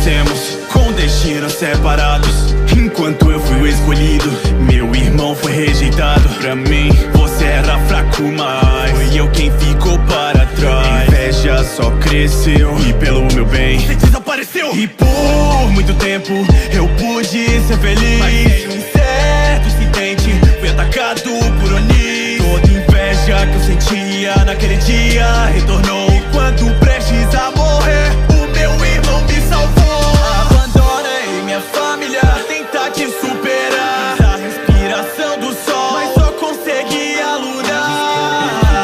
nascemos com destinos separados. Enquanto eu fui o escolhido, meu irmão foi rejeitado. Pra mim, você era fraco, mas foi eu quem ficou para trás. Inveja só cresceu e pelo meu bem você desapareceu. E por muito tempo eu pude ser feliz, mas em um certo incidente fui atacado por Oni. Toda inveja que eu sentia naquele dia retornou. Enquanto prestes a morrer, o meu irmão me salvou. Abandonei minha família, tentar te superar. Fiz a respiração do sol, mas só consegui a luna.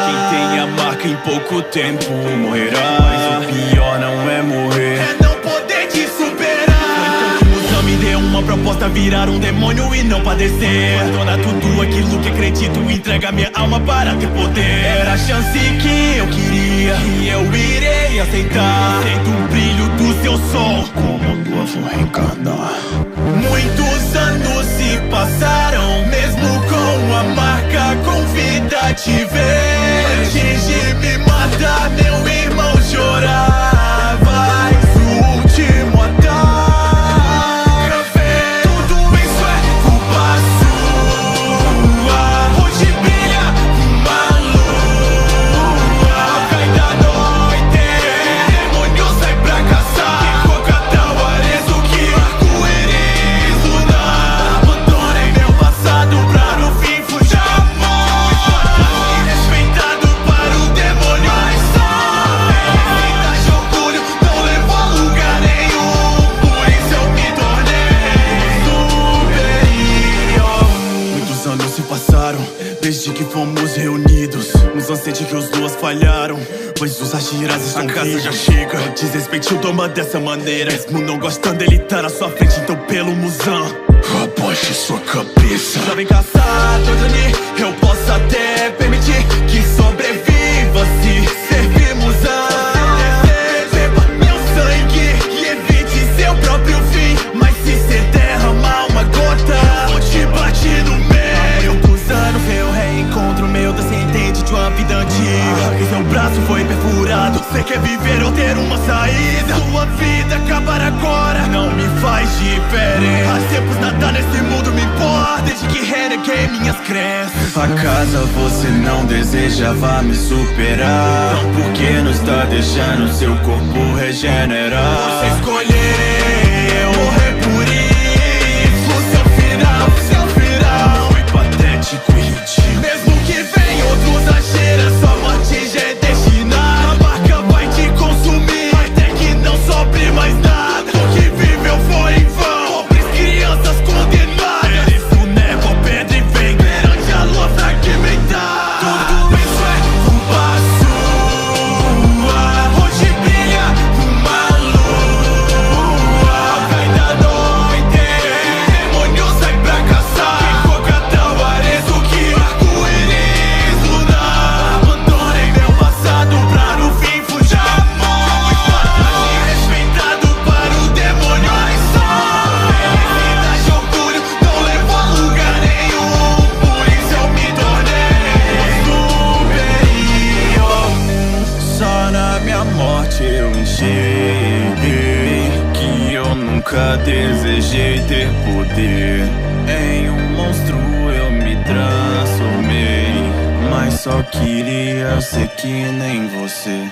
Quem tem a marca em pouco tempo morrerá, mas o pior não é morrer, é não poder te superar. Então que o me deu uma proposta, virar um demônio e não padecer. Abandona tudo aquilo que acredito, entrega minha alma para ter poder. Era a chance que eu queria e eu irei aceitar. Sinto o brilho do seu sol, como tua vou reencarnar. Muitos anos se passaram, mesmo com a marca com vida te ver. Antes de me matar, meu irmão chorava. O último ataque. Desde que fomos reunidos, nos anceites que os duas falharam, pois os agiras estão vivos. A casa já chega, não desrespeite o doma dessa maneira. Mesmo não gostando, ele tá na sua frente, então pelo Muzan, abaixe sua cabeça. Já vem caçar, Todoni, eu posso até permitir que sobreviva se servir Muzan. Beba meu sangue e evite seu próprio fim, mas se cê derramar uma gota, eu vou te bater no meio. Meu reencontro, meu descendente de uma vida antiga, que seu braço foi perfurado. Você quer viver ou ter uma saída? Sua vida acabar agora não me faz diferença. Há tempos nada nesse mundo me importa, desde que reneguei minhas crenças. Acaso você não desejava me superar? Então por que não está deixando seu corpo regenerar? Você escolheu morrer por isso. O seu final foi patético e ridículo. Mesmo que venham outros a cheirar, sua morte já é destinada. A marca vai te consumir até que não sobre mais nada. O que viveu foi em vão, pobres crianças condenadas. ʔᴏ pedra e vem perante a lua fragmentar. Tudo isso é culpa sua. Hoje brilha uma lua. Cai da noite, demônio sai pra caçar. Abandonei meu passado pra no fim fugir à morte. Respeitado para o demônio, mas só felicidade e orgulho não levou a lugar nenhum. Por isso eu me tornei superior. Só na minha morte eu enxerguei que eu nunca desejei ter poder. Em um monstro eu me transformei, mas só queria ser que nem você.